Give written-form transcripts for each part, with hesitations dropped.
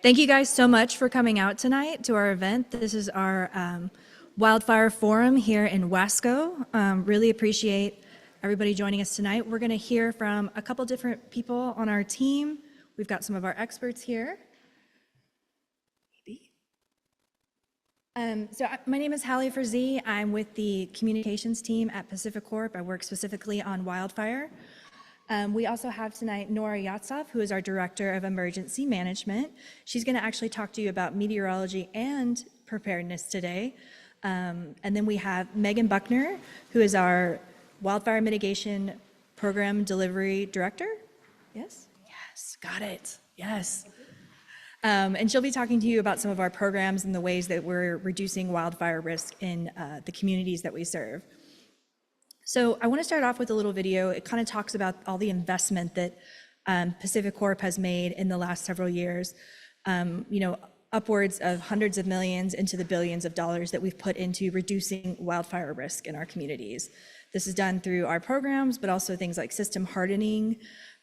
Thank you guys so much for coming out tonight to our event. This is our Wildfire Forum here in Wasco. Really appreciate everybody joining us tonight. We're going to hear from a couple different people on our team. We've got some of our experts here. My name is Hallie Frazee. I'm with the communications team at Pacific Corp. I work specifically on Wildfire. We also have tonight Nora Yatsov, who is our Director of Emergency Management. She's going to actually talk to you about meteorology and preparedness today. And then we have Megan Buckner, who is our Wildfire Mitigation Program Delivery Director. Yes? Yes, got it. Yes. And she'll be talking to you about some of our programs and the ways that we're reducing wildfire risk in the communities that we serve. So I want to start off with a little video. It kind of talks about all the investment that Pacific Corp has made in the last several years, upwards of hundreds of millions into the billions of dollars that we've put into reducing wildfire risk in our communities. This is done through our programs, but also things like system hardening,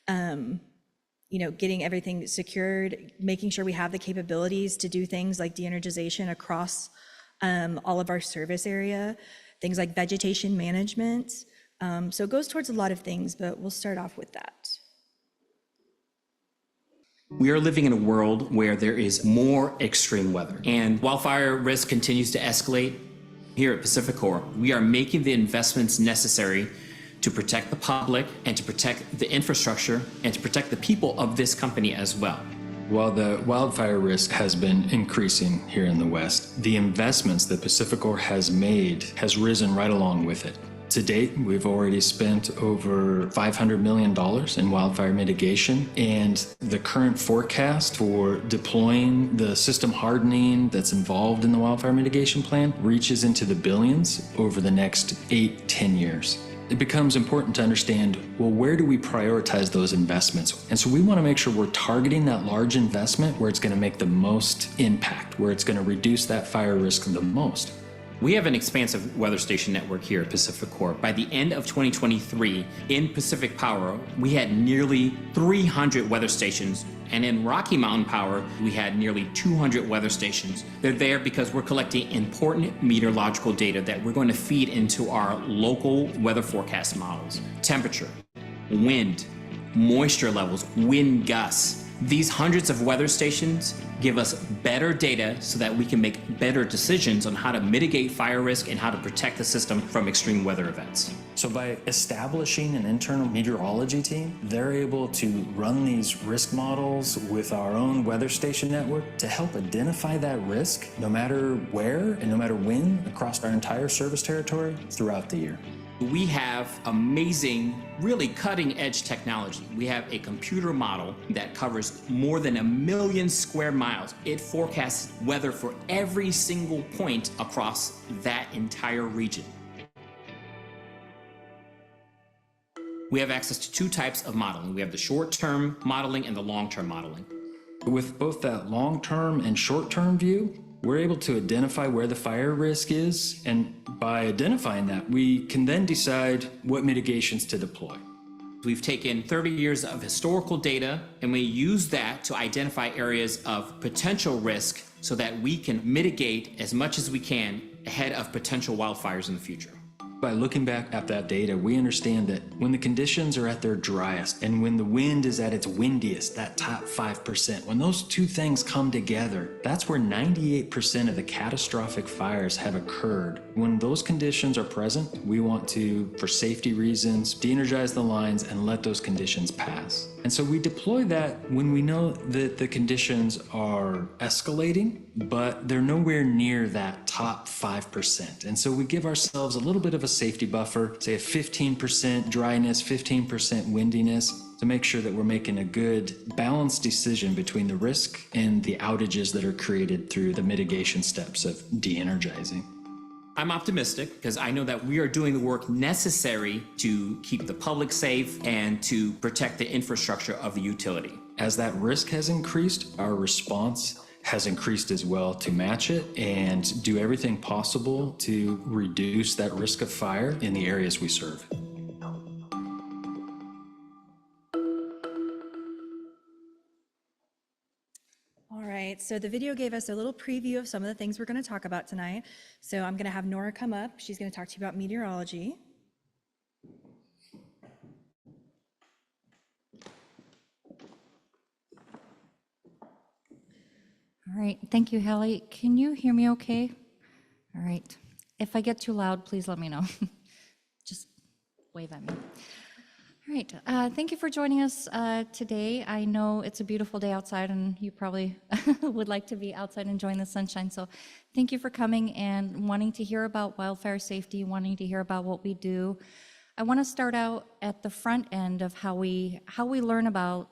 getting everything secured, making sure we have the capabilities to do things like de-energization across all of our service area, things like vegetation management. So it goes towards a lot of things, but we'll start off with that. We are living in a world where there is more extreme weather and wildfire risk continues to escalate. Here at Pacific Corp, we are making the investments necessary to protect the public and to protect the infrastructure and to protect the people of this company as well. While the wildfire risk has been increasing here in the West, the investments that Pacific Corp has made has risen right along with it. To date, we've already spent over $500 million in wildfire mitigation, and the current forecast for deploying the system hardening that's involved in the wildfire mitigation plan reaches into the billions over the next 8-10 years. It becomes important to understand, well, where do we prioritize those investments? And so we want to make sure we're targeting that large investment where it's going to make the most impact, where it's going to reduce that fire risk the most. We have an expansive weather station network here at Pacific Corp. By the end of 2023, in Pacific Power, we had nearly 300 weather stations, and in Rocky Mountain Power, we had nearly 200 weather stations. They're there because we're collecting important meteorological data that we're going to feed into our local weather forecast models. Temperature, wind, moisture levels, wind gusts. These hundreds of weather stations give us better data so that we can make better decisions on how to mitigate fire risk and how to protect the system from extreme weather events. So by establishing an internal meteorology team, they're able to run these risk models with our own weather station network to help identify that risk no matter where and no matter when across our entire service territory throughout the year. We have amazing, really cutting edge technology. We have a computer model that covers more than 1 million square miles. It forecasts weather for every single point across that entire region. We have access to 2 types of modeling. We have the short-term modeling and the long-term modeling. With both that long-term and short-term view, we're able to identify where the fire risk is, and by identifying that, we can then decide what mitigations to deploy. We've taken 30 years of historical data, and we use that to identify areas of potential risk so that we can mitigate as much as we can ahead of potential wildfires in the future. By looking back at that data, we understand that when the conditions are at their driest and when the wind is at its windiest, that top 5%, when those 2 things come together, that's where 98% of the catastrophic fires have occurred. When those conditions are present, we want to, for safety reasons, de-energize the lines and let those conditions pass. And so we deploy that when we know that the conditions are escalating, but they're nowhere near that top 5%. And so we give ourselves a little bit of a safety buffer, say a 15% dryness, 15% windiness, to make sure that we're making a good balanced decision between the risk and the outages that are created through the mitigation steps of de-energizing. I'm optimistic because I know that we are doing the work necessary to keep the public safe and to protect the infrastructure of the utility. As that risk has increased, our response has increased as well to match it and do everything possible to reduce that risk of fire in the areas we serve. All right. right, so the video gave us a little preview of some of the things we're going to talk about tonight. So I'm going to have Nora come up. She's going to talk to you about meteorology. All right, thank you, Hallie. Can you hear me okay? All right. If I get too loud, please let me know. Just wave at me. All right, thank you for joining us today. I know it's a beautiful day outside and you probably would like to be outside enjoying the sunshine. So thank you for coming and wanting to hear about wildfire safety, wanting to hear about what we do. I want to start out at the front end of how we learn about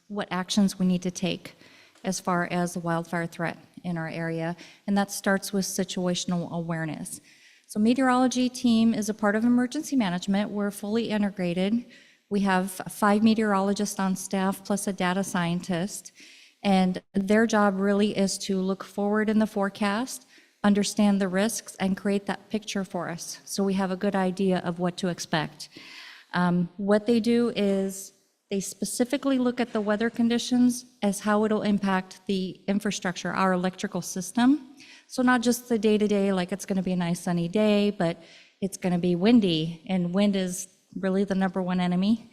what actions we need to take as far as the wildfire threat in our area, and that starts with situational awareness. So meteorology team is a part of emergency management. We're fully integrated. We have 5 meteorologists on staff plus a data scientist, and their job really is to look forward in the forecast, understand the risks, and create that picture for us so we have a good idea of what to expect. What they do is they specifically look at the weather conditions as how it'll impact the infrastructure, our electrical system. So not just the day-to-day, like it's gonna be a nice sunny day, but it's gonna be windy, and wind is really the #1 enemy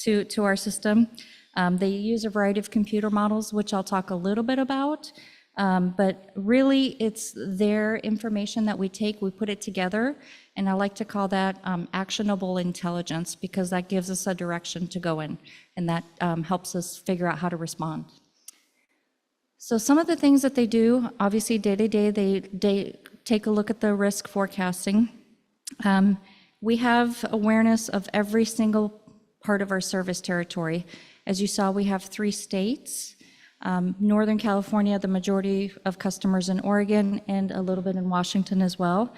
to our system. They use a variety of computer models, which I'll talk a little bit about, but really it's their information that we take, we put it together, and I like to call that actionable intelligence, because that gives us a direction to go in, and that helps us figure out how to respond. So some of the things that they do, obviously day-to-day, they take a look at the risk forecasting. We have awareness of every single part of our service territory. As you saw, we have 3 states. Northern California, the majority of customers in Oregon, and a little bit in Washington as well.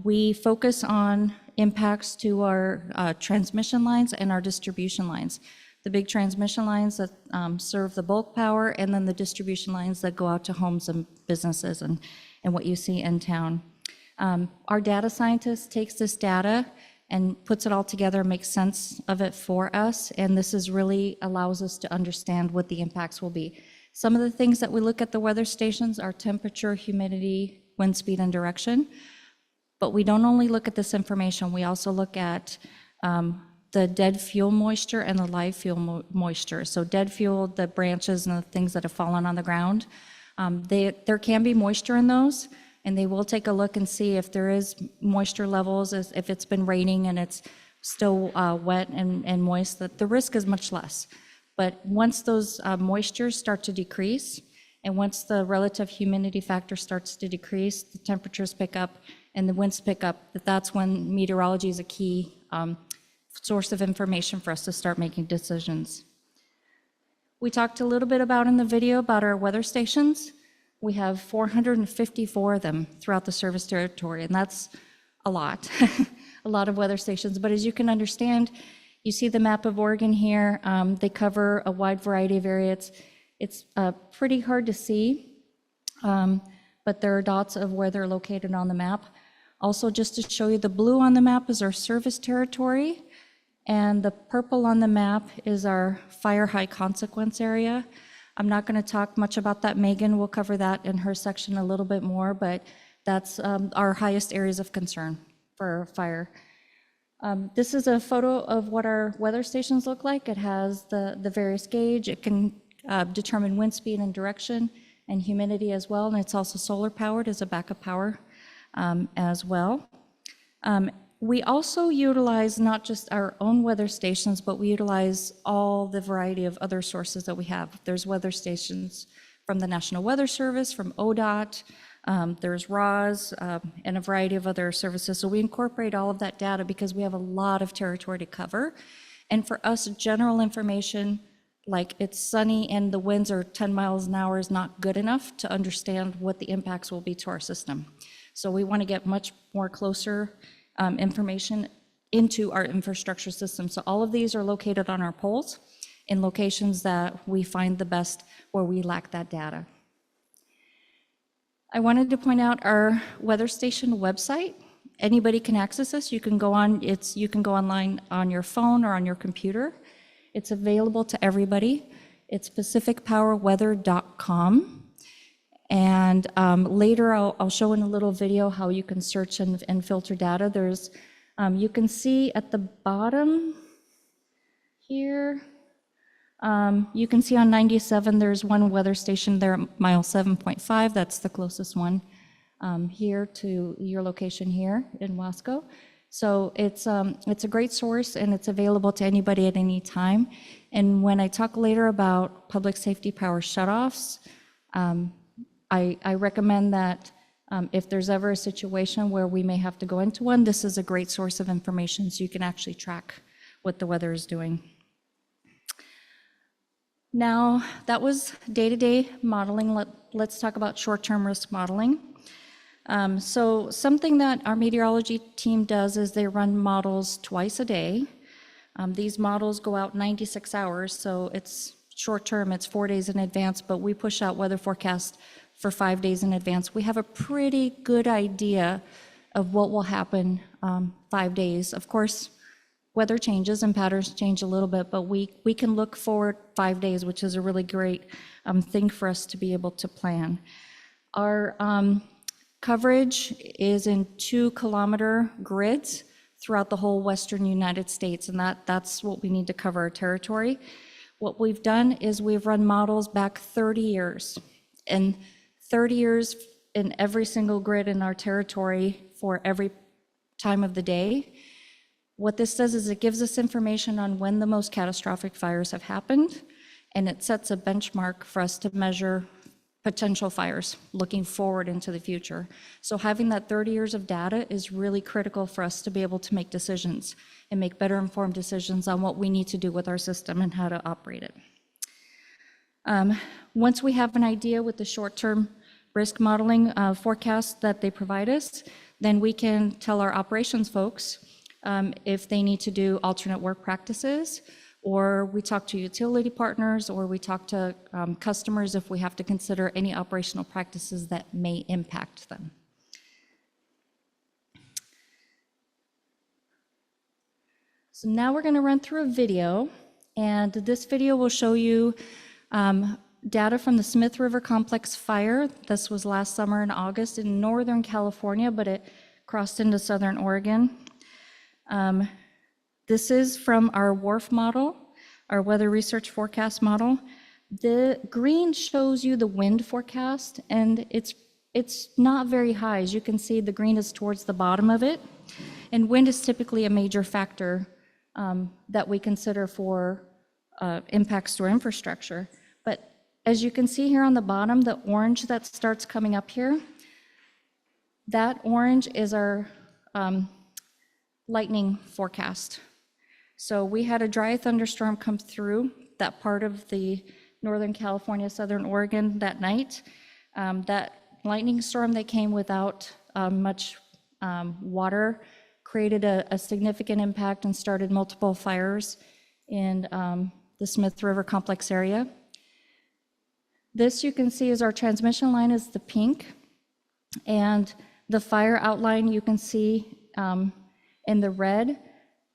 We focus on impacts to our transmission lines and our distribution lines. The big transmission lines that serve the bulk power, and then the distribution lines that go out to homes and businesses and what you see in town. Our data scientist takes this data and puts it all together, makes sense of it for us, and this is really allows us to understand what the impacts will be. Some of the things that we look at the weather stations are temperature, humidity, wind speed, and direction. But we don't only look at this information, we also look at the dead fuel moisture and the live fuel moisture. So dead fuel, the branches and the things that have fallen on the ground, there can be moisture in those, and they will take a look and see if there is moisture levels, if it's been raining and it's still wet and moist, that the risk is much less. But once those moistures start to decrease, and once the relative humidity factor starts to decrease, the temperatures pick up and the winds pick up, that's when meteorology is a key source of information for us to start making decisions. We talked a little bit about in the video about our weather stations. We have 454 of them throughout the service territory, and that's a lot, a lot of weather stations. But as you can understand, you see the map of Oregon here. They cover a wide variety of areas. It's pretty hard to see, but there are dots of where they're located on the map. Also, just to show you, the blue on the map is our service territory, and the purple on the map is our fire high consequence area. I'm not going to talk much about that. Megan will cover that in her section a little bit more, but that's our highest areas of concern for fire. This is a photo of what our weather stations look like. It has the various gauge. It can determine wind speed and direction and humidity as well, and it's also solar powered as a backup power as well. We also utilize not just our own weather stations, but we utilize all the variety of other sources that we have. There's weather stations from the National Weather Service, from ODOT, there's RAWS, and a variety of other services. So we incorporate all of that data because we have a lot of territory to cover. And for us, general information, like it's sunny and the winds are 10 miles an hour is not good enough to understand what the impacts will be to our system. So we want to get much more closer information into our infrastructure system. So all of these are located on our poles in locations that we find the best where we lack that data. I wanted to point out our weather station website. Anybody can access this. You can go online on your phone or on your computer. It's available to everybody. It's pacificpowerweather.com. And later I'll show in a little video how you can search and filter data. There's, you can see at the bottom here, you can see on 97, there's one weather station there at mile 7.5. That's the closest one here to your location here in Wasco. So it's a great source, and it's available to anybody at any time. And when I talk later about public safety power shutoffs, I recommend that if there's ever a situation where we may have to go into one, this is a great source of information so you can actually track what the weather is doing. Now, that was day-to-day modeling. Let's talk about short-term risk modeling. So something that our meteorology team does is they run models twice a day. These models go out 96 hours, so it's short-term, it's 4 days in advance, but we push out weather forecasts for 5 days in advance. We have a pretty good idea of what will happen 5 days. Of course, weather changes and patterns change a little bit, but we can look forward 5 days, which is a really great thing for us to be able to plan. Our coverage is in 2-kilometer grids throughout the whole western United States, and that's what we need to cover our territory. What we've done is we've run models back 30 years, and 30 years in every single grid in our territory for every time of the day. What this does is it gives us information on when the most catastrophic fires have happened, and it sets a benchmark for us to measure potential fires looking forward into the future. So having that 30 years of data is really critical for us to be able to make decisions and make better informed decisions on what we need to do with our system and how to operate it. Once we have an idea with the short-term risk modeling forecast that they provide us, then we can tell our operations folks if they need to do alternate work practices, or we talk to utility partners, or we talk to customers if we have to consider any operational practices that may impact them. So now we're going to run through a video, and this video will show you data from the Smith River Complex fire. This was last summer in August in Northern California, but it crossed into Southern Oregon. This is from our WRF model, our weather research forecast model. The green shows you the wind forecast, and it's not very high. As you can see, the green is towards the bottom of it, and wind is typically a major factor that we consider for impacts to our infrastructure. But as you can see here on the bottom, the orange that starts coming up here, that orange is our lightning forecast. So we had a dry thunderstorm come through that part of the Northern California, Southern Oregon that night. That lightning storm that came without much water created a significant impact and started multiple fires in the Smith River Complex area. This you can see is our transmission line is the pink, and the fire outline you can see in the red.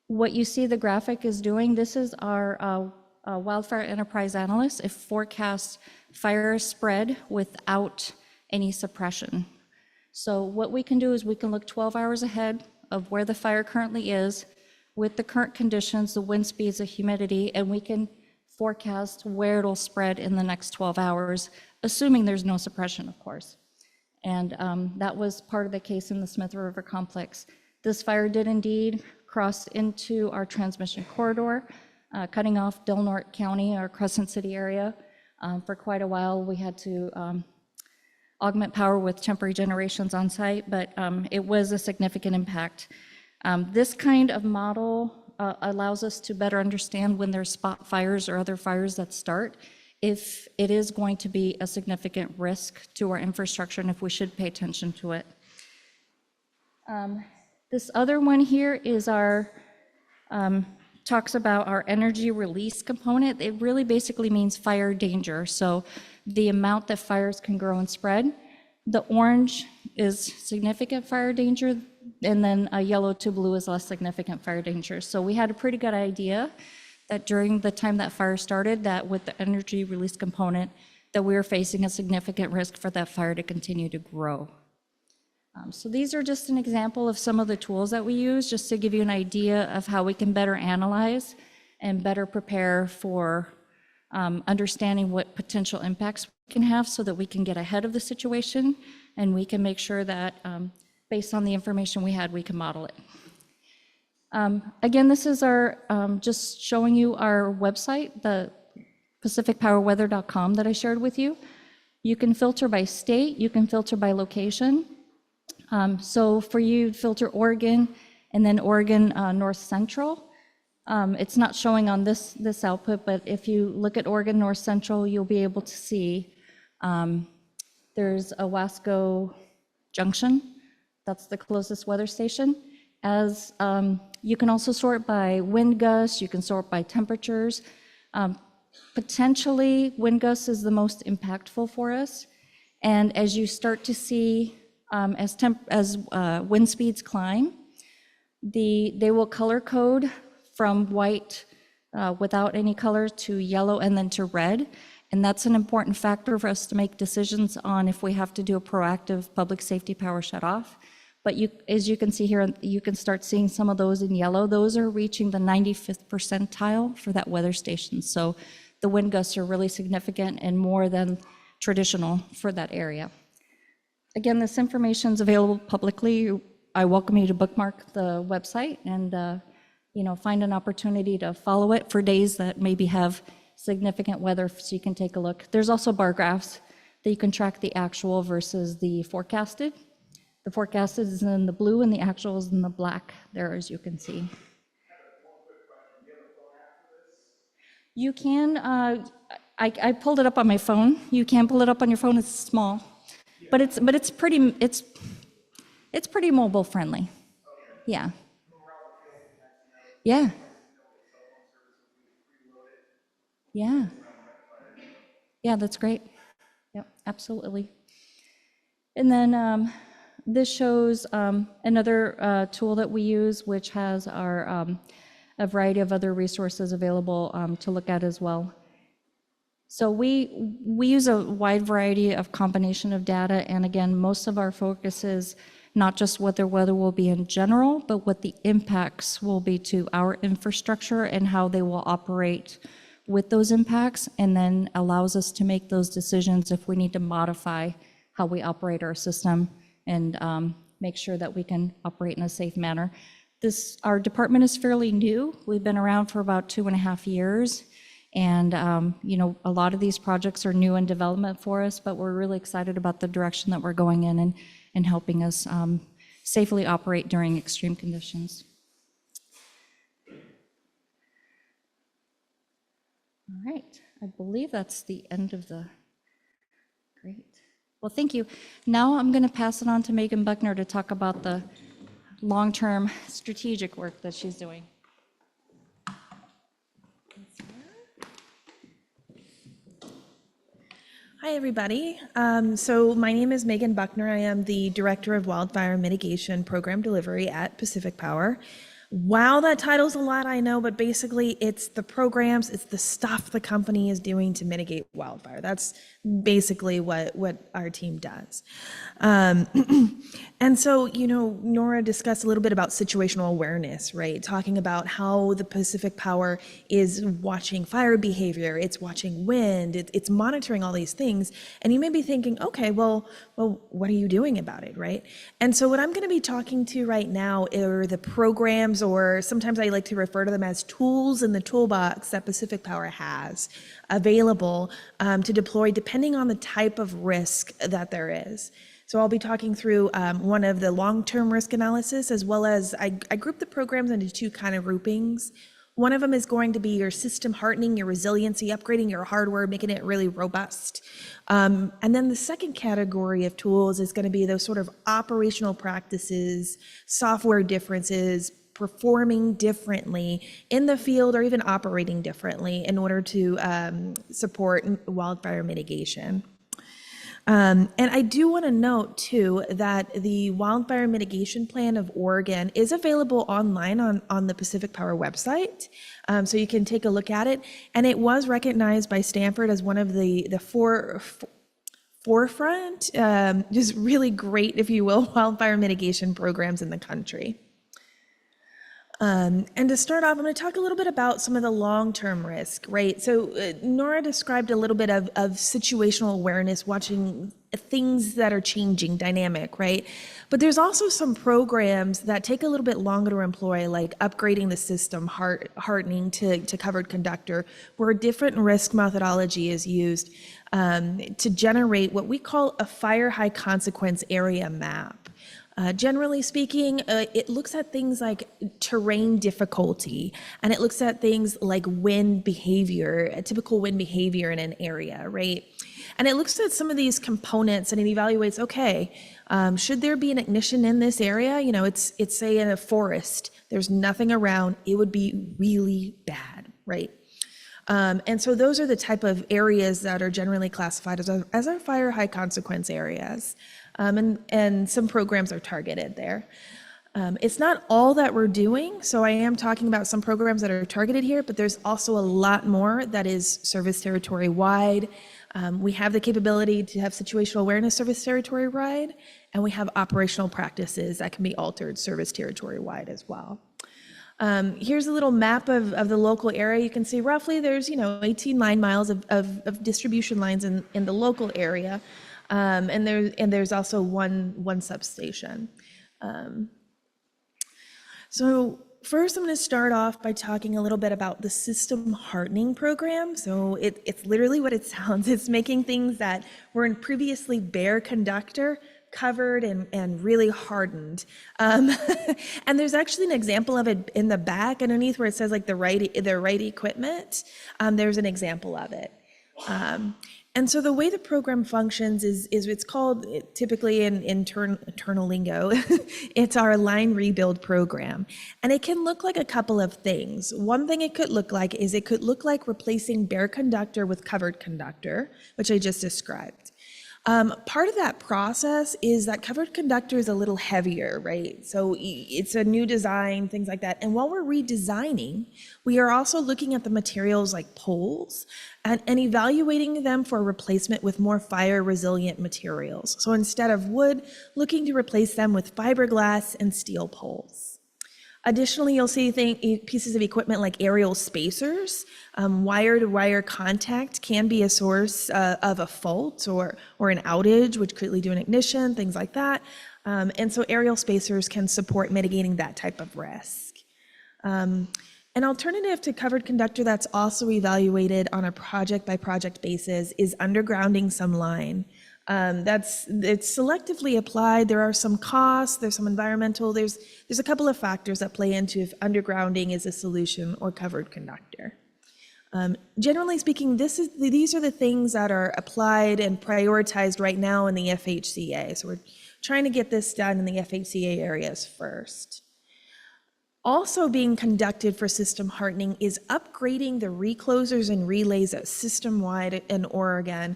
What you see the graphic is doing, this is our wildfire enterprise analyst. It forecasts fire spread without any suppression. So what we can do is we can look 12 hours ahead of where the fire currently is with the current conditions, the wind speeds, the humidity, and we can forecast where it'll spread in the next 12 hours, assuming there's no suppression, of course. And that was part of the case in the Smith River Complex. This fire did indeed cross into our transmission corridor, cutting off Del Norte County, our Crescent City area. For quite a while, we had to augment power with temporary generations on site, but it was a significant impact. This kind of model allows us to better understand when there's spot fires or other fires that start, if it is going to be a significant risk to our infrastructure and if we should pay attention to it. This other one here is our, talks about our energy release component. It really basically means fire danger. So the amount that fires can grow and spread. The orange is significant fire danger, and then a yellow to blue is less significant fire danger. So we had a pretty good idea that during the time that fire started, that with the energy release component, that we were facing a significant risk for that fire to continue to grow. So these are just an example of some of the tools that we use, just to give you an idea of how we can better analyze and better prepare for understanding what potential impacts we can have, so that we can get ahead of the situation and we can make sure that based on the information we had, we can model it. Again, this is our, just showing you our website, the pacificpowerweather.com that I shared with you. You can filter by state, you can filter by location. So for you, filter Oregon, and then Oregon North Central. It's not showing on this output, but if you look at Oregon North Central, you'll be able to see there's a Wasco Junction. That's the closest weather station. As you can also sort by wind gusts, you can sort by temperatures. Potentially, wind gusts is the most impactful for us. And as you start to see, as wind speeds climb, they will color code from white without any color to yellow and then to red. And that's an important factor for us to make decisions on if we have to do a proactive public safety power shutoff. But as you can see here, you can start seeing some of those in yellow. Those are reaching the 95th percentile for that weather station. So the wind gusts are really significant and more than traditional for that area. Again, this information is available publicly. I welcome you to bookmark the website and find an opportunity to follow it for days that maybe have significant weather, so you can take a look. There's also bar graphs that you can track the actual versus the forecasted. The forecasted is in the blue and the actual is in the black there, as you can see. You can, I pulled it up on my phone. You can pull it up on your phone, it's small. But it's pretty mobile friendly. Yeah. Yeah. Yeah. Yeah, that's great. Yep, absolutely. And then this shows another tool that we use, which has our a variety of other resources available to look at as well. So we use a wide variety of combination of data, and again, most of our focus is not just what the weather will be in general, but what the impacts will be to our infrastructure and how they will operate with those impacts, and then allows us to make those decisions if we need to modify how we operate our system and make sure that we can operate in a safe manner. Our department is fairly new. We've been around for about 2.5 years. And a lot of these projects are new in development for us, but we're really excited about the direction that we're going in and helping us safely operate during extreme conditions. All right, I believe that's the end of the, great. Well, thank you. Now I'm going to pass it on to Megan Buckner to talk about the long-term strategic work that she's doing. Hi, everybody. So my name is Megan Buckner. I am the Director of Wildfire Mitigation Program Delivery at Pacific Power. Wow, that title's a lot, I know, but basically it's the programs, it's the stuff the company is doing to mitigate wildfire. That's basically what our team does. And so, Nora discussed a little bit about situational awareness, right? Talking about how the Pacific Power is watching fire behavior, it's watching wind, it's monitoring all these things. And you may be thinking, okay, well, what are you doing about it, right? And so what I'm going to be talking to right now are the programs, or sometimes I like to refer to them as tools in the toolbox that Pacific Power has available to deploy depending on the type of risk that there is. So I'll be talking through one of the long-term risk analysis, as well as I group the programs into two kind of groupings. One of them is going to be your system hardening, your resiliency, upgrading your hardware, making it really robust. And then the second category of tools is going to be those sort of operational practices, software differences, performing differently in the field or even operating differently in order to support wildfire mitigation. And I do want to note too that the Wildfire Mitigation Plan of Oregon is available online on the Pacific Power website. So you can take a look at it. And it was recognized by Stanford as one of the forefront, just really great, if you will, wildfire mitigation programs in the country. And to start off, I'm going to talk a little bit about some of the long-term risk, right? So Nora described a little bit of situational awareness, watching things that are changing, dynamic, right? But there's also some programs that take a little bit longer to employ, like upgrading the system, hardening to covered conductor, where a different risk methodology is used to generate what we call a fire high consequence area map. Generally speaking, it looks at things like terrain difficulty, and it looks at things like wind behavior, typical wind behavior in an area, right? And it looks at some of these components and it evaluates, okay, should there be an ignition in this area? You know, it's say in a forest, there's nothing around, it would be really bad, right? And so those are the type of areas that are generally classified as our fire high consequence areas. And some programs are targeted there. It's not all that we're doing, so I am talking about some programs that are targeted here, but there's also a lot more that is service territory wide. We have the capability to have situational awareness service territory wide, and we have operational practices that can be altered service territory wide as well. Here's a little map of the local area. You can see roughly there's 18 line miles of distribution lines in the local area. And there's also one substation. So first I'm going to start off by talking a little bit about the system hardening program. So it's literally what it sounds. It's making things that were in previously bare conductor covered and really hardened. And there's actually an example of it in the back underneath where it says like the right equipment. There's an example of it. And so the way the program functions is it's called, typically in internal lingo, it's our line rebuild program. And it can look like a couple of things. One thing it could look like is it could look like replacing bare conductor with covered conductor, which I just described. Part of that process is that covered conductor is a little heavier, right? So it's a new design, things like that. And while we're redesigning, we are also looking at the materials like poles and evaluating them for replacement with more fire resilient materials. So instead of wood, looking to replace them with fiberglass and steel poles. Additionally, you'll see pieces of equipment like aerial spacers. Wire-to-wire contact can be a source of a fault or an outage, which could lead to an ignition, things like that. And so aerial spacers can support mitigating that type of risk. An alternative to covered conductor that's also evaluated on a project-by-project basis is undergrounding some line. It's selectively applied. There are some costs, there's some environmental, there's a couple of factors that play into if undergrounding is a solution or covered conductor. Generally speaking, these are the things that are applied and prioritized right now in the FHCA. So we're trying to get this done in the FHCA areas first. Also being conducted for system hardening is upgrading the reclosers and relays system-wide in Oregon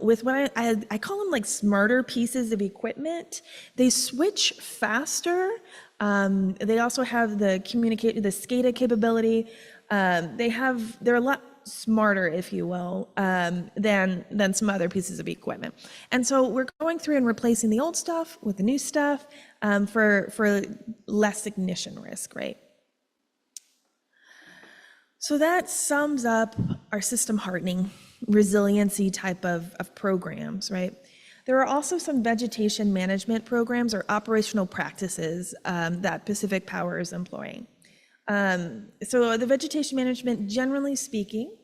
with what I call them like smarter pieces of equipment. They switch faster. They also have the SCADA capability. They're a lot smarter, if you will, than some other pieces of equipment. And so we're going through and replacing the old stuff with the new stuff for less ignition risk, right? So that sums up our system hardening, resiliency type of programs, right? There are also some vegetation management programs or operational practices that Pacific Power is employing. So the vegetation management, generally speaking,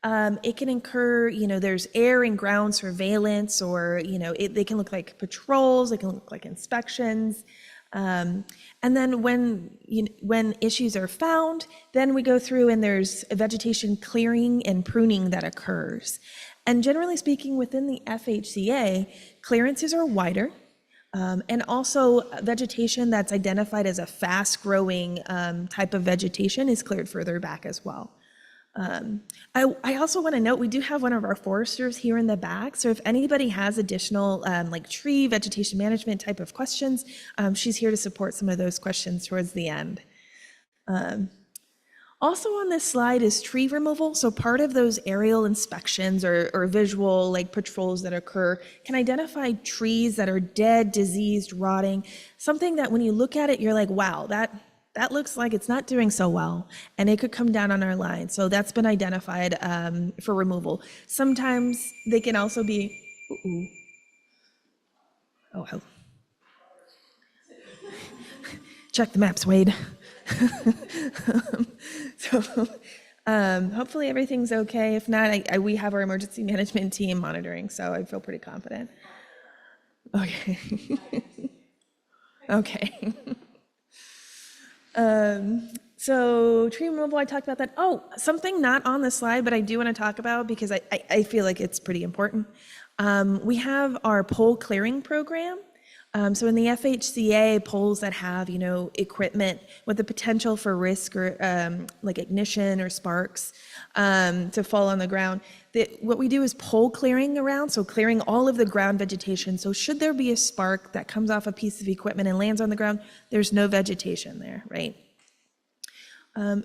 it can incur, there's air and ground surveillance, or, they can look like patrols, they can look like inspections. And then when issues are found, then we go through and there's a vegetation clearing and pruning that occurs. And generally speaking, within the FHCA, clearances are wider. And also vegetation that's identified as a fast-growing type of vegetation is cleared further back as well. I also want to note we do have one of our foresters here in the back, so if anybody has additional like tree vegetation management type of questions, she's here to support some of those questions towards the end. Also on this slide is tree removal. So part of those aerial inspections or visual like patrols that occur can identify trees that are dead, diseased, rotting, something that when you look at it, you're like, wow, that looks like it's not doing so well, and it could come down on our line. So that's been identified for removal. Sometimes they can also be, oh, check the maps, Wade. So hopefully everything's okay. If not, we have our emergency management team monitoring, so I feel pretty confident. Okay. Okay. So tree removal, I talked about that. Oh, something not on the slide, but I do want to talk about because I feel like it's pretty important. We have our pole clearing program. So in the FHCA, poles that have, equipment with the potential for risk or like ignition or sparks to fall on the ground, what we do is pole clearing around, so clearing all of the ground vegetation. So should there be a spark that comes off a piece of equipment and lands on the ground, there's no vegetation there, right?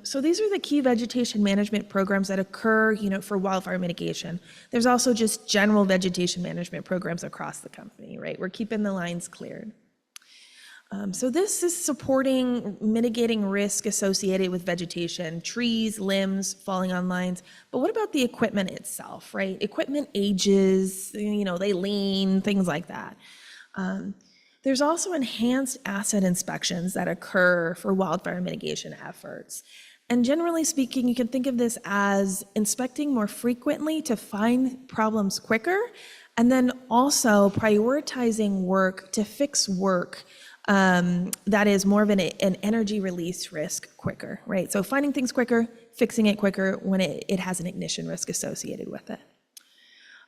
So these are the key vegetation management programs that occur, for wildfire mitigation. There's also just general vegetation management programs across the company, right? We're keeping the lines cleared. So this is supporting mitigating risk associated with vegetation, trees, limbs falling on lines. But what about the equipment itself, right? Equipment ages, they lean, things like that. There's also enhanced asset inspections that occur for wildfire mitigation efforts. And generally speaking, you can think of this as inspecting more frequently to find problems quicker, and then also prioritizing work to fix work that is more of an energy release risk quicker, right? So finding things quicker, fixing it quicker when it has an ignition risk associated with it.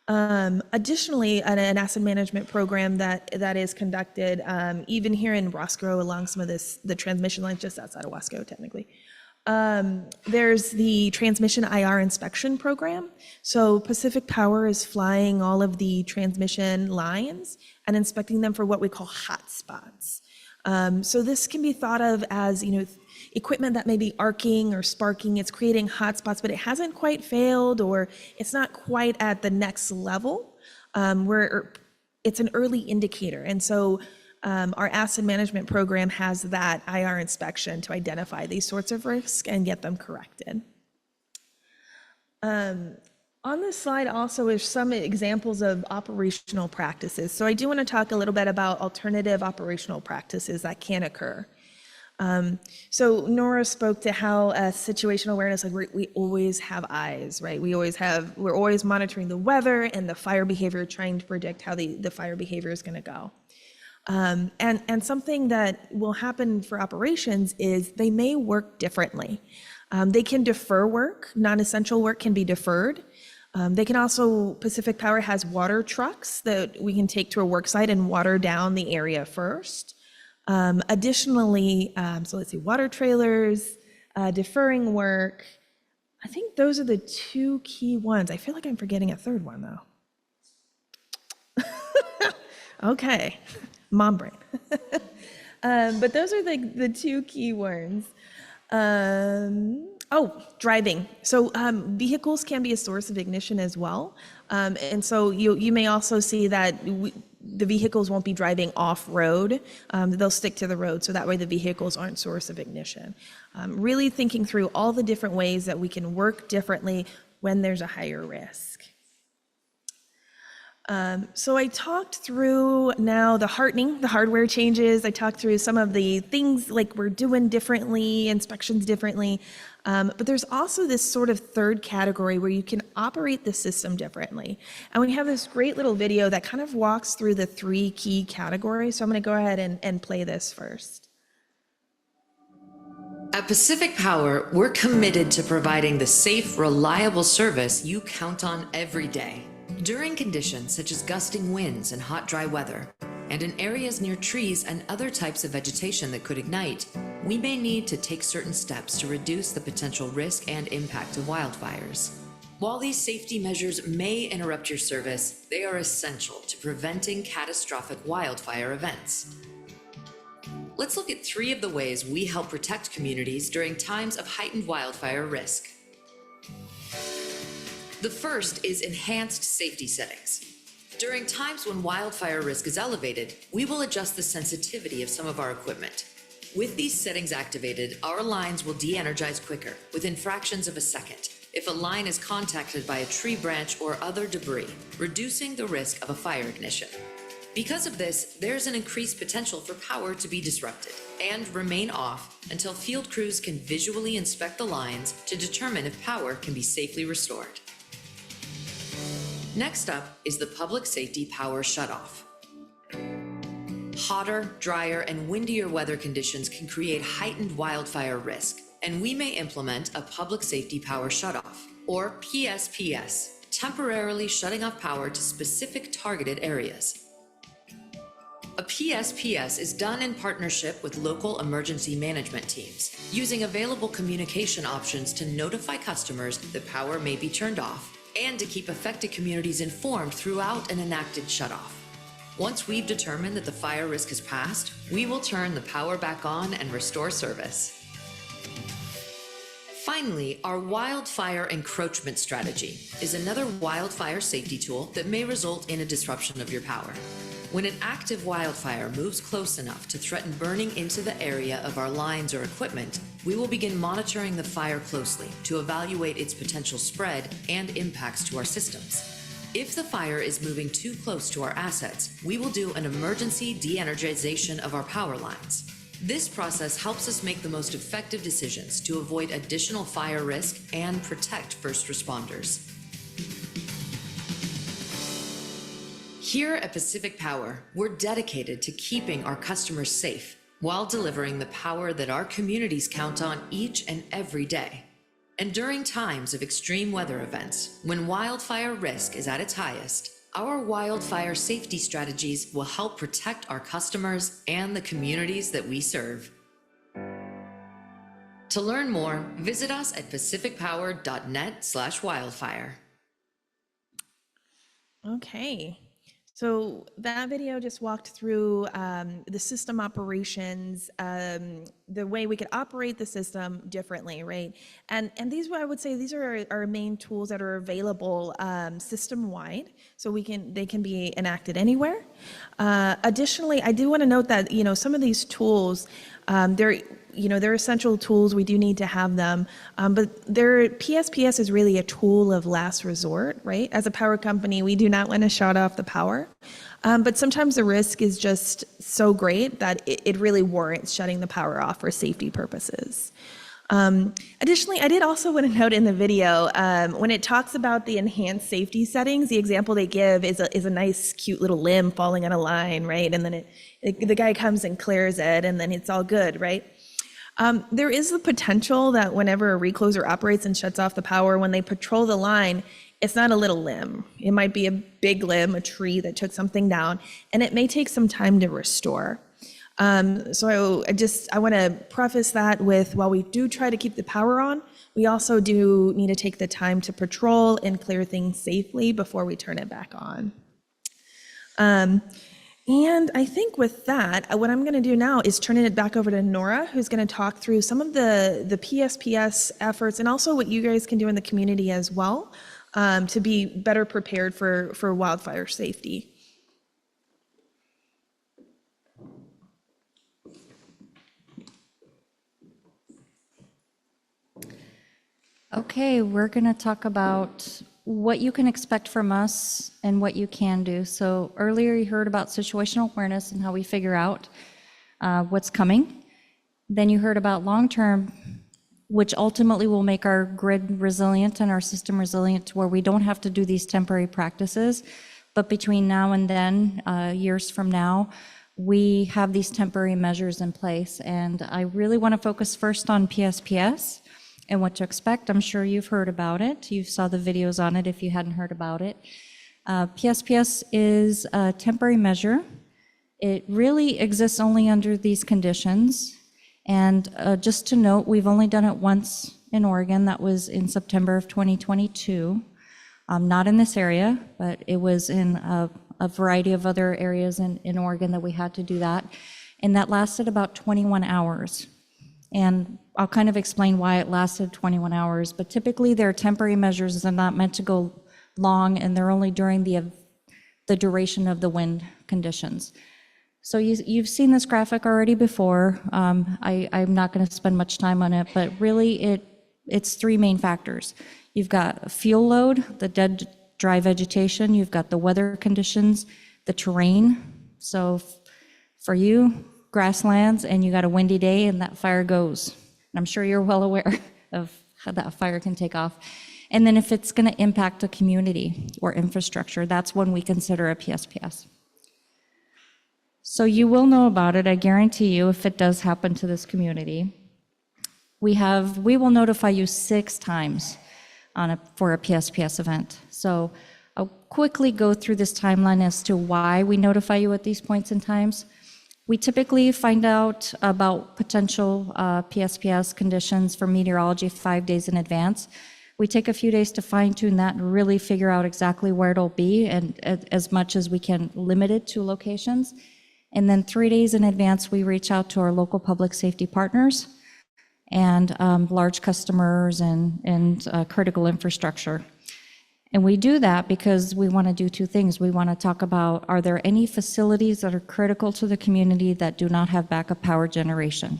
Additionally, an asset management program that is conducted even here in Wasco along some of the transmission lines just outside of Wasco technically. There's the transmission IR inspection program. So Pacific Power is flying all of the transmission lines and inspecting them for what we call hot spots. So this can be thought of as, equipment that may be arcing or sparking. It's creating hot spots, but it hasn't quite failed or it's not quite at the next level where it's an early indicator. And so our asset management program has that IR inspection to identify these sorts of risks and get them corrected. On this slide also is some examples of operational practices. So I do want to talk a little bit about alternative operational practices that can occur. So Nora spoke to how situational awareness, like we always have eyes, right? We're always monitoring the weather and the fire behavior, trying to predict how the fire behavior is going to go. And something that will happen for operations is they may work differently. They can defer work, non-essential work can be deferred. They can also, Pacific Power has water trucks that we can take to a work site and water down the area first. Additionally, so let's see, water trailers, deferring work. I think those are the two key ones. I feel like I'm forgetting a third one though. Okay, mom brain. But those are the two key ones. Driving. So vehicles can be a source of ignition as well. And so you may also see that the vehicles won't be driving off-road. They'll stick to the road, so that way the vehicles aren't source of ignition. Really thinking through all the different ways that we can work differently when there's a higher risk. So I talked through now the hardening, the hardware changes. I talked through some of the things like we're doing differently, inspections differently. But there's also this sort of third category where you can operate the system differently. And we have this great little video that kind of walks through the three key categories. So I'm going to go ahead and play this first. At Pacific Power, we're committed to providing the safe, reliable service you count on every day. During conditions such as gusting winds and hot, dry weather, and in areas near trees and other types of vegetation that could ignite, we may need to take certain steps to reduce the potential risk and impact of wildfires. While these safety measures may interrupt your service, they are essential to preventing catastrophic wildfire events. let's look at 3 of the ways we help protect communities during times of heightened wildfire risk. The first is enhanced safety settings. During times when wildfire risk is elevated, we will adjust the sensitivity of some of our equipment. With these settings activated, our lines will de-energize quicker, within fractions of a second, if a line is contacted by a tree branch or other debris, reducing the risk of a fire ignition. Because of this, there's an increased potential for power to be disrupted and remain off until field crews can visually inspect the lines to determine if power can be safely restored. Next up is the public safety power shutoff. Hotter, drier, and windier weather conditions can create heightened wildfire risk, and we may implement a public safety power shutoff, or PSPS, temporarily shutting off power to specific targeted areas. A PSPS is done in partnership with local emergency management teams, using available communication options to notify customers that power may be turned off and to keep affected communities informed throughout an enacted shutoff. Once we've determined that the fire risk has passed, we will turn the power back on and restore service. Finally, our wildfire encroachment strategy is another wildfire safety tool that may result in a disruption of your power. When an active wildfire moves close enough to threaten burning into the area of our lines or equipment, we will begin monitoring the fire closely to evaluate its potential spread and impacts to our systems. If the fire is moving too close to our assets, we will do an emergency de-energization of our power lines. This process helps us make the most effective decisions to avoid additional fire risk and protect first responders. Here at Pacific Power, we're dedicated to keeping our customers safe while delivering the power that our communities count on each and every day. And during times of extreme weather events, when wildfire risk is at its highest, our wildfire safety strategies will help protect our customers and the communities that we serve. To learn more, visit us at pacificpower.net/wildfire. Okay. So that video just walked through the system operations, the way we could operate the system differently, right? And these, I would say, these are our main tools that are available system-wide, so they can be enacted anywhere. Additionally, I do want to note that some of these tools, they're essential tools. We do need to have them, but PSPS is really a tool of last resort, right? As a power company, we do not want to shut off the power, but sometimes the risk is just so great that it really warrants shutting the power off for safety purposes. Additionally, I did also want to note in the video, when it talks about the enhanced safety settings, the example they give is a nice, cute little limb falling on a line, right? And then the guy comes and clears it, and then it's all good, right? There is the potential that whenever a recloser operates and shuts off the power, when they patrol the line, it's not a little limb. It might be a big limb, a tree that took something down, and it may take some time to restore. So I want to preface that with, while we do try to keep the power on, we also do need to take the time to patrol and clear things safely before we turn it back on. And I think with that, what I'm going to do now is turn it back over to Nora, who's going to talk through some of the PSPS efforts and also what you guys can do in the community as well to be better prepared for wildfire safety. Okay, we're going to talk about what you can expect from us and what you can do. So earlier you heard about situational awareness and how we figure out what's coming. Then you heard about long-term, which ultimately will make our grid resilient and our system resilient to where we don't have to do these temporary practices. But between now and then, years from now, we have these temporary measures in place. And I really want to focus first on PSPS and what to expect. I'm sure you've heard about it. You saw the videos on it if you hadn't heard about it. PSPS is a temporary measure. It really exists only under these conditions. And just to note, we've only done it once in Oregon. That was in September of 2022. Not in this area, but it was in a variety of other areas in Oregon that we had to do that. and that lasted about 21 hours. And I'll kind of explain why it lasted 21 hours, but typically they're temporary measures. They're not meant to go long, and they're only during the duration of the wind conditions. So you've seen this graphic already before. I'm not going to spend much time on it, but really it's three main factors. You've got fuel load, the dead, dry vegetation, you've got the weather conditions, the terrain. So for you, grasslands, and you got a windy day and that fire goes. And I'm sure you're well aware of how that fire can take off. And then if it's going to impact a community or infrastructure, that's when we consider a PSPS. So you will know about it, I guarantee you, if it does happen to this community. We will notify you 6 times for a PSPS event. So I'll quickly go through this timeline as to why we notify you at these points in times. We typically find out about potential PSPS conditions for meteorology 5 days in advance. We take a few days to fine tune that and really figure out exactly where it'll be, and as much as we can limit it to locations. And then 3 days in advance, we reach out to our local public safety partners and large customers and critical infrastructure. And we do that because we want to do 2 things. We want to talk about, are there any facilities that are critical to the community that do not have backup power generation?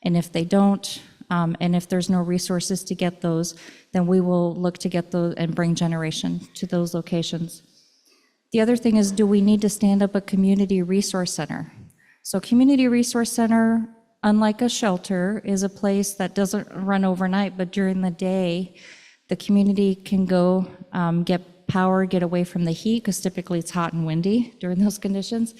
And if they don't, and if there's no resources to get those, then we will look to get those and bring generation to those locations. The other thing is, do we need to stand up a community resource center? So community resource center, unlike a shelter, is a place that doesn't run overnight, but during the day, the community can go get power, get away from the heat, because typically it's hot and windy during those conditions,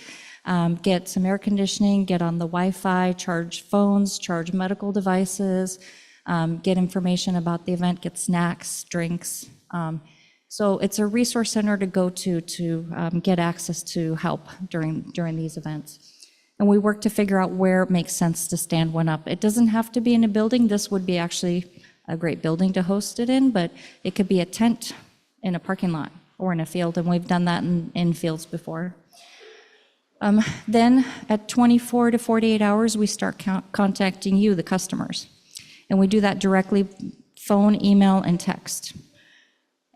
get some air conditioning, get on the Wi-Fi, charge phones, charge medical devices, get information about the event, get snacks, drinks. So it's a resource center to go to get access to help during these events. And we work to figure out where it makes sense to stand one up. It doesn't have to be in a building. This would be actually a great building to host it in, but it could be a tent in a parking lot or in a field, and we've done that in fields before. Then at 24 to 48 hours, we start contacting you, the customers. And we do that directly, phone, email, and text.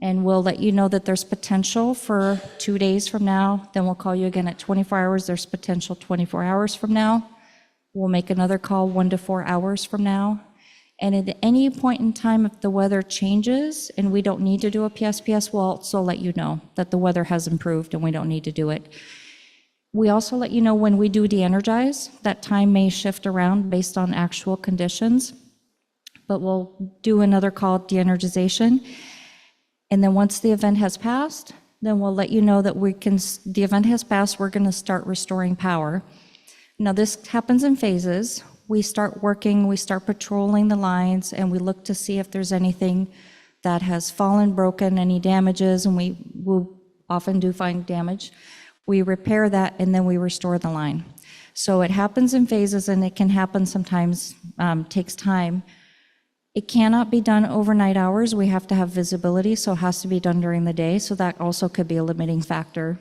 And we'll let you know that there's potential for 2 days from now. Then we'll call you again at 24 hours. There's potential 24 hours from now. We'll make another call 1 to 4 hours from now. And at any point in time, if the weather changes and we don't need to do a PSPS, we'll also let you know that the weather has improved and we don't need to do it. We also let you know when we do de-energize. That time may shift around based on actual conditions, but we'll do another call de-energization. And then once the event has passed, then we'll let you know that the event has passed, we're going to start restoring power. Now this happens in phases. We start working, we start patrolling the lines, and we look to see if there's anything that has fallen, broken, any damages, and we will often do find damage. We repair that, and then we restore the line. So it happens in phases, and it can happen sometimes, takes time. It cannot be done overnight hours. We have to have visibility, so it has to be done during the day. So that also could be a limiting factor.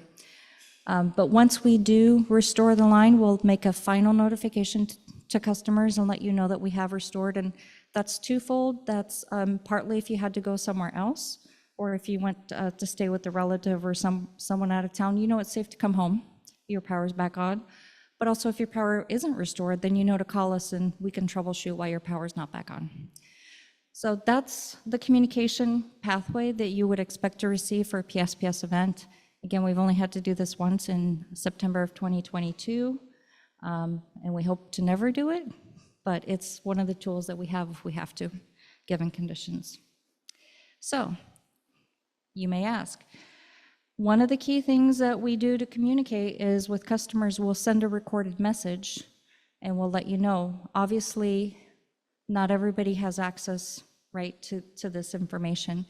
But once we do restore the line, we'll make a final notification to customers and let you know that we have restored. And that's twofold. That's partly if you had to go somewhere else, or if you went to stay with a relative or someone out of town, you know it's safe to come home. Your power's back on. But also if your power isn't restored, then you know to call us and we can troubleshoot why your power's not back on. So that's the communication pathway that you would expect to receive for a PSPS event. Again, we've only had to do this once in September of 2022, and we hope to never do it, but it's one of the tools that we have if we have to, given conditions. So, you may ask, one of the key things that we do to communicate is with customers, we'll send a recorded message and we'll let you know. Obviously, not everybody has access, right, to this information.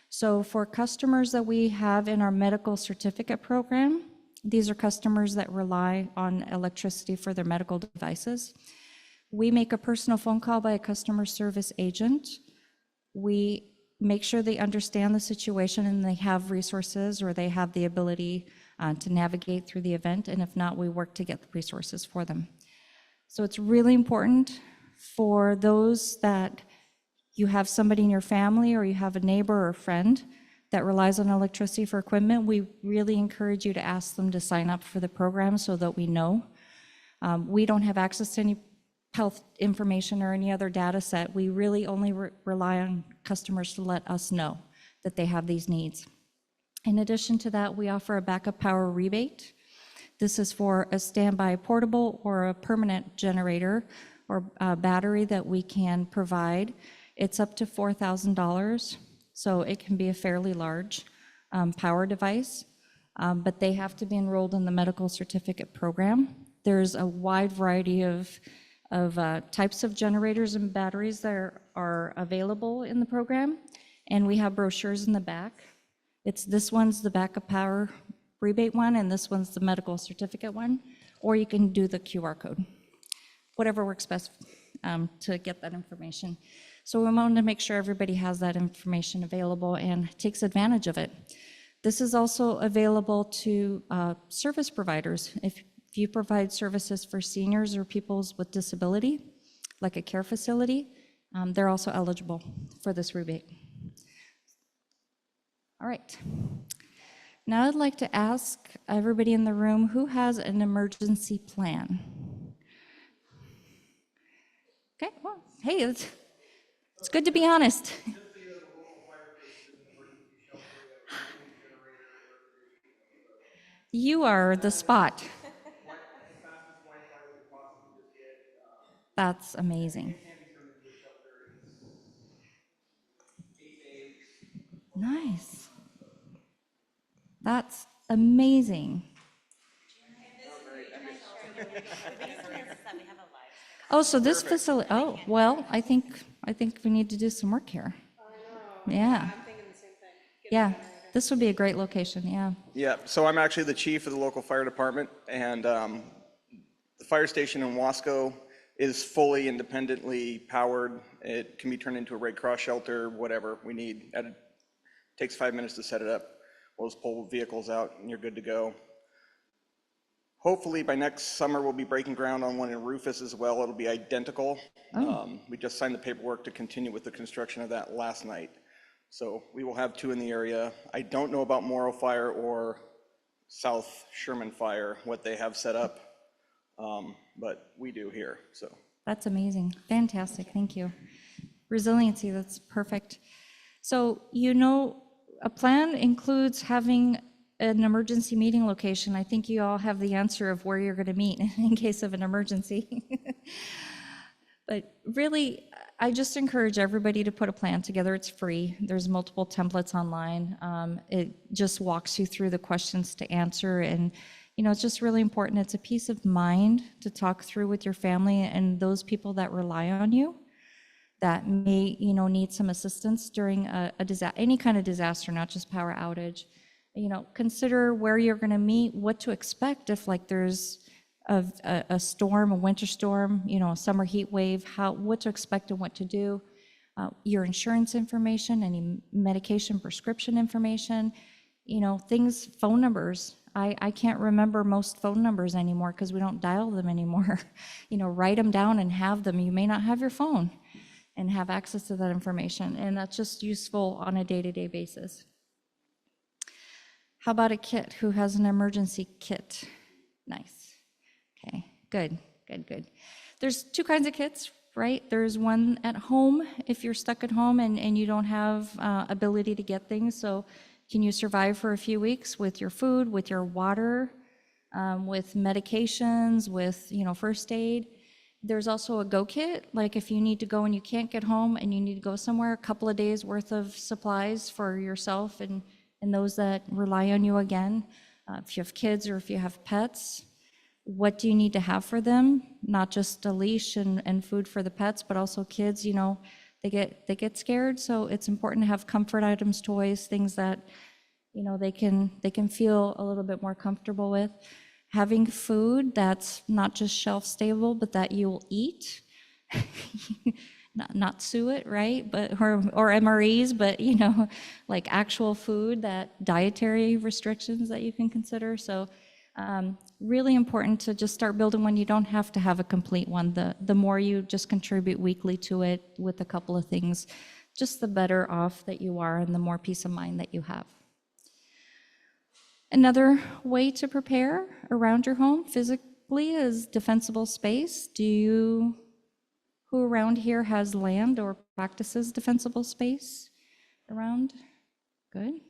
So for customers that we have in our medical certificate program, these are customers that rely on electricity for their medical devices. We make a personal phone call by a customer service agent. We make sure they understand the situation and they have resources or they have the ability to navigate through the event. And if not, we work to get the resources for them. So it's really important for those that you have somebody in your family or you have a neighbor or friend that relies on electricity for equipment, we really encourage you to ask them to sign up for the program so that we know. We don't have access to any health information or any other data set. We really only rely on customers to let us know that they have these needs. In addition to that, we offer a backup power rebate. This is for a standby portable or a permanent generator or a battery that we can provide. It's up to $4,000, so it can be a fairly large power device, but they have to be enrolled in the medical certificate program. There's a wide variety of types of generators and batteries that are available in the program, and we have brochures in the back. This one's the backup power rebate one, and this one's the medical certificate one, or you can do the QR code, whatever works best to get that information. So we wanted to make sure everybody has that information available and takes advantage of it. This is also available to service providers. If you provide services for seniors or people with disability, like a care facility, they're also eligible for this rebate. All right. Now I'd like to ask everybody in the room who has an emergency plan. Okay, well, hey, it's good to be honest. You are the spot. That's amazing. Nice. That's amazing. Oh, so this facility, oh, well, I think we need to do some work here. Yeah. I'm thinking the same thing. Yeah, this would be a great location, yeah. Yeah, so I'm actually the chief of the local fire department, and the fire station in Wasco is fully independently powered. It can be turned into a Red Cross shelter, whatever we need. It takes 5 minutes to set it up. We'll just pull vehicles out and you're good to go. Hopefully by next summer, we'll be breaking ground on one in Rufus as well. It'll be identical. We just signed the paperwork to continue with the construction of that last night. So we will have 2 in the area. I don't know about Morrow Fire or South Sherman Fire, what they have set up, but we do here, so. That's amazing, fantastic, thank you. Resiliency, that's perfect. So, you know, a plan includes having an emergency meeting location. I think you all have the answer of where you're going to meet in case of an emergency. But really, I just encourage everybody to put a plan together. It's free. There's multiple templates online. It just walks you through the questions to answer. And, you know, it's just really important. It's a peace of mind to talk through with your family and those people that rely on you that may, you know, need some assistance during any kind of disaster, not just power outage. You know, consider where you're going to meet, what to expect if like there's a storm, a winter storm, you know, a summer heat wave, what to expect and what to do. Your insurance information, any medication prescription information, you know, things, phone numbers. I can't remember most phone numbers anymore because we don't dial them anymore. You know, write them down and have them. You may not have your phone and have access to that information. And that's just useful on a day-to-day basis. How about a kit? Who has an emergency kit? Nice. Okay, good. There's 2 kinds of kits, right? There's one at home if you're stuck at home and you don't have ability to get things. So can you survive for a few weeks with your food, with your water, with medications, with, you know, first aid? There's also a go kit, like if you need to go and you can't get home and you need to go somewhere, a couple of days worth of supplies for yourself and those that rely on you again. If you have kids or if you have pets, what do you need to have for them? Not just a leash and food for the pets, but also kids, you know, they get scared. So it's important to have comfort items, toys, things that, you know, they can feel a little bit more comfortable with. Having food that's not just shelf stable, but that you'll eat, not suet, right? But or MREs, but you know, like actual food, that dietary restrictions that you can consider. So Really important to just start building one. You don't have to have a complete one. The more you just contribute weekly to it with a couple of things, just the better off that you are and the more peace of mind that you have. Another way to prepare around your home physically is defensible space. Who around here has land or practices defensible space around? Good.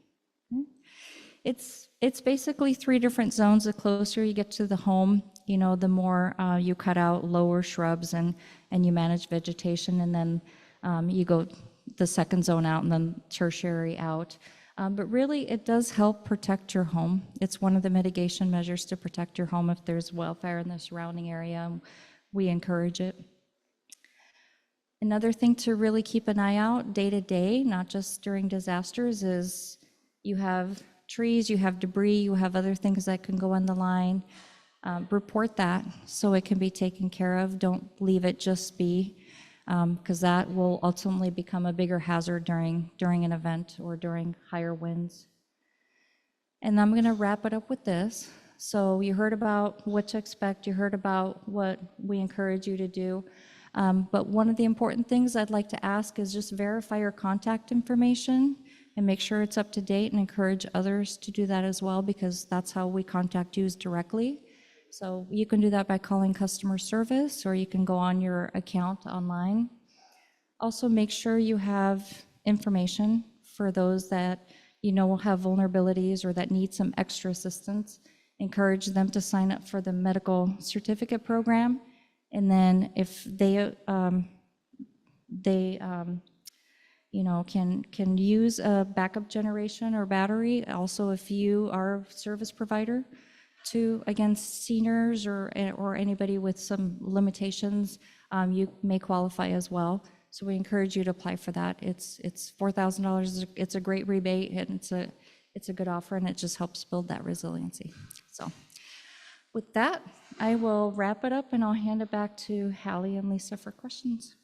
It's basically 3 different zones. The closer you get to the home, you know, the more you cut out lower shrubs and you manage vegetation, and then you go the second zone out and then tertiary out. But really, it does help protect your home. It's one of the mitigation measures to protect your home if there's wildfire in the surrounding area. We encourage it. Another thing to really keep an eye out day to day, not just during disasters, is you have trees, you have debris, you have other things that can go on the line. Report that so it can be taken care of. Don't leave it just be, because that will ultimately become a bigger hazard during an event or during higher winds. And I'm going to wrap it up with this. So you heard about what to expect, you heard about what we encourage you to do. But one of the important things I'd like to ask is just verify your contact information and make sure it's up to date, and encourage others to do that as well, because that's how we contact you directly. So you can do that by calling customer service, or you can go on your account online. Also, make sure you have information for those that you know will have vulnerabilities or that need some extra assistance. Encourage them to sign up for the medical certificate program. And then if they can use a backup generation or battery. Also, if you are a service provider to, again, seniors or anybody with some limitations, you may qualify as well. So we encourage you to apply for that. It's $4,000. It's a great rebate, and it's a good offer, and it just helps build that resiliency. So with that, I will wrap it up, and I'll hand it back to Hallie and Lisa for questions.